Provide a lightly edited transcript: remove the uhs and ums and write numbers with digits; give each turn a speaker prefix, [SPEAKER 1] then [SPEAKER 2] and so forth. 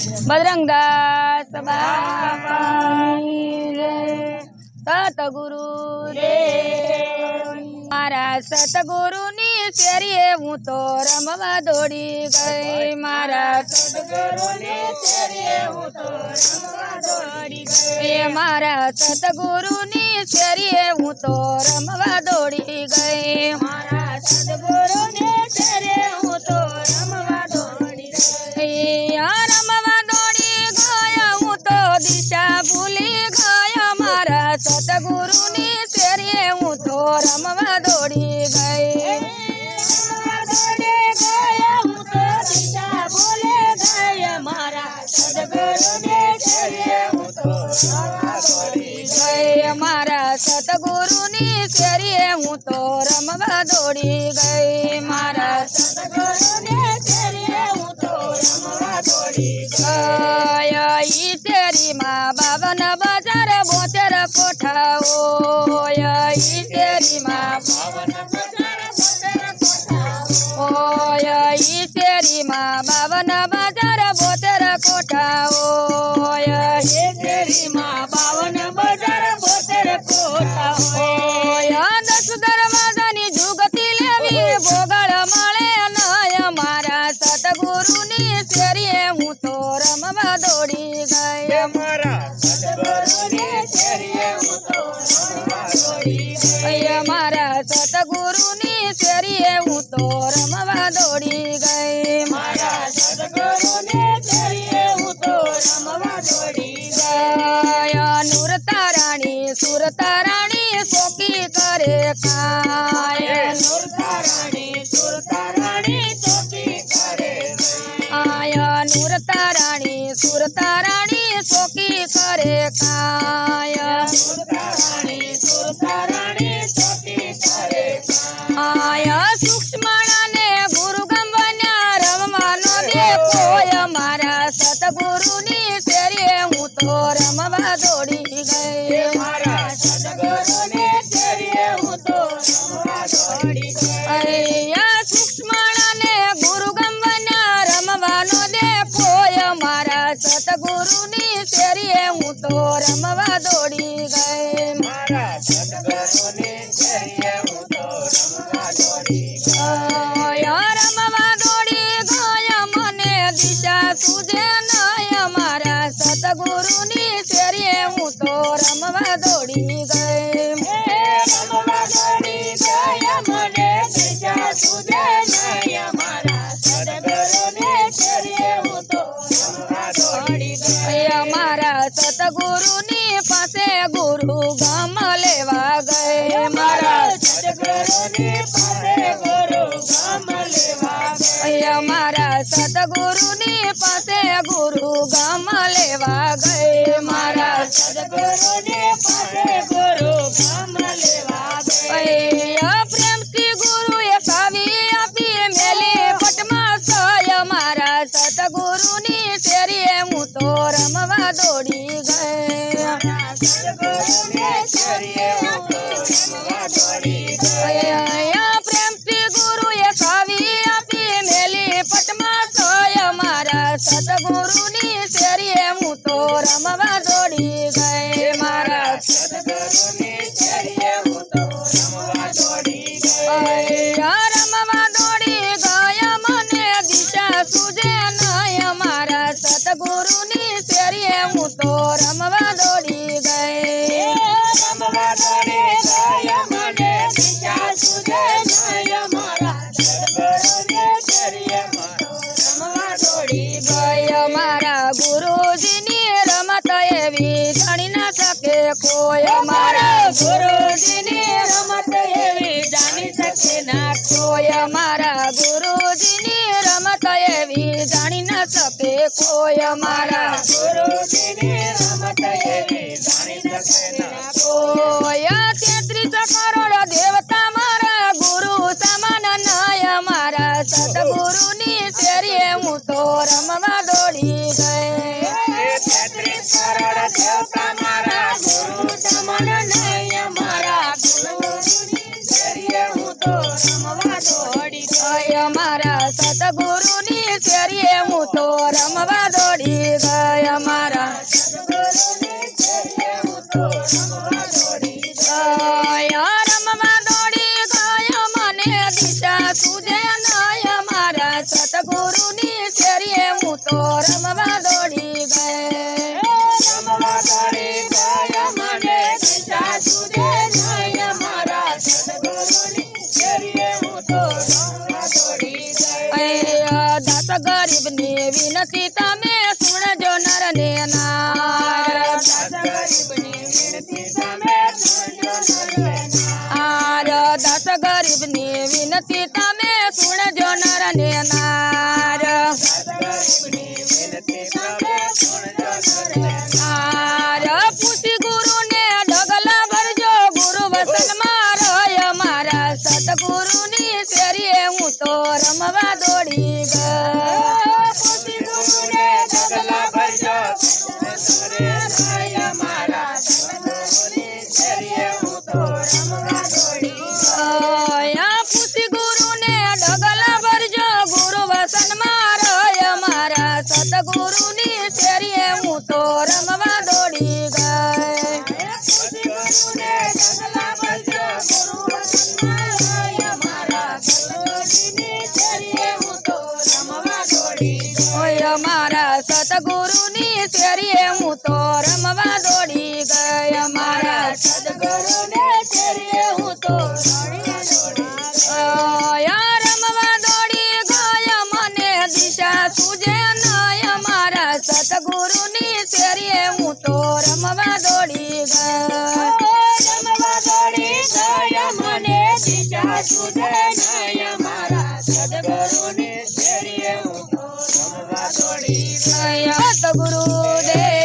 [SPEAKER 1] बजरंगदास बापानी जय। सतगुरु देव मारा सतगुरुनी शेरीए हूँ तो रमवा दौड़ी गई। मारा सतगुरुनी शेरीए हूँ तो रमवा दौड़ी गई। मारा सतगुरुनी शेरीए हूँ तो रमवा दौड़ी गई। मारा सतगुरुनी शेरीए हूँ तो रमवा दौड़ी गई। रमवा दौड़ी गया हूँ तो दिशा भूली गया। मारा सतगुरुनी शेरीए हूँ तो रमवा दौड़ी गई। मारा सतगुरुनी शेरीए हूँ तो रमवा दौड़ी गई। मारा सतगुरुनी शेरीए हूँ तो रमवा दौड़ी गई। तेरी माँ बावन बाजार बोचर कोठाओ। तेरी माँ बावन बाजार बोचर कोठाओ। तेरी माँ बावन बाजार बोचर कोठाओ। तेरी माँ बावन बाजार बोचर कोठाओ। दस दरवाजानी जुगती लेवी बोगळ मळे नय। मारा सतगुरुनी शेरीए हूँ तो रमवा दौड़ी गई। मारा सतगुरुनी शेरीए हूँ तो रमवा दौड़ी गई। मारा सतगुरुनी शेरीए हूँ तो रमवा दौड़ी गई। मारा सतगुरुनी शेरीए हूँ तो रमवा दौड़ी गई। नूर ताराणी सुर ताराणी सोकी करे काय। नूर ताराणी सुर ताराणी सोकी करे आया। नूर ताराणी सुर ताराणी सोकी करे काय। नूर ताराणी सुर ताराणी सोकी करे आया। सूक्ष्मणाने गुरु गंवन्या रमवानो देखोय। मारा सतगुरुनी शेरीए हूँ तो रमवा दौड़ी गई। मारा सतगुरुनी शेरीए हूँ तो रमवा दौड़ी गई। सूक्ष्मणाने गुरु गंवन्या रमवानो देखोय। मारा सतगुरुनी शेरीए हूँ तो रमवा दौड़ी गई। मारा सतगुरुनी शेरीए हूँ तो रमवा दौड़ी गई। रमवा दौड़ी गया मने दिशा सूझे नय। मारा सतगुरुनी शेरीए हूँ तो रमवा दौड़ी गई। रमवा दौड़ी गया मने दिशा सूझे नय। मारा सतगुरुनी शेरीए हूँ तो रमवा दौड़ी गई। मारा सतगुरुनी पासे गुरु गम लेवा गए। मारा सतगुरुनी पासे गुरु गम लेवा गए। मारा सतगुरुनी पासे गुरु गम लेवा गए। मारा सतगुरुनी पासे गुरु गम लेवा गए। प्रेम से गुरु ये सावी आपी मेले पटमा सय। मारा सतगुरुनी शेरीए हूँ तो रमवा दौड़ी गए। सतगुरुनी शेरीए हूँ तो रमवा दौड़ी गए। प्रेम से गुरु ये सावी आपी मेले पटमा सय। मारा सतगुरुनी शेरीए हूँ तो रमवा दौड़ी गए। मारा सतगुरुनी शेरीए हूँ तो रमवा दौड़ी गए। रमवा दौड़ी गया मने दिशा सूझे नय। मारा सतगुरुनी शेरीए हूँ तो रमवा दौड़ी गए। रमवा दौड़ी गया मने दिशा सूझे नय। मारा सतगुरुनी शेरीए हूँ तो रमवा दौड़ी गई। मारा गुरुजीनी रमत एवी जानी न सके कोय। मारा गुरुजीनी रमत एवी जानी सके ना कोय। मारा गुरुजीनी रमत एवी जानी न सके कोय। मारा गुरुजीनी रमत एवी जानी सके ना कोय। 33 करोड़ देवता मारा गुरु समान नय। मारा सतगुरुनी शेरीए हूँ तो रमवा दौड़ी गए। 33 करोड़ देवता मारा गुरु समान नय। मारा गुरुनी शेरीए हूँ तो रमवा दौड़ी गए। मारा सतगुरुनी शेरीए हूँ तो रमवा दौड़ी ને નાર આર દાસ ગરીબની વિનતી તમે સુણજો નર ને નાર આર પૂછી ગુરુને ડગલા ભરજો ગુરુ વસનમાં રહે મારા સતગુરુની શેરીએ હું તો રમવા દોડી પૂછી ગુરુને ડગલા ભરજો ગુરુ વસનમાં રહે મારા સતગુરુની શેરીએ હું તો રમવા દોડી ઓય મારા સતગુરુની શેરીએ હું તો રમવા દોડી ગઈ મારા સતગુરુને શેરીએ હું તો રમવા દોડી ગયા મને દિશા સુજે નય મારા સતગુરુની શેરીએ હું તો રમવા દોડી મને દિશા સુજે નય મારા સતગુરુની શેરીએ હું તો રમવા દોડી ગયા સતગુરુદેવ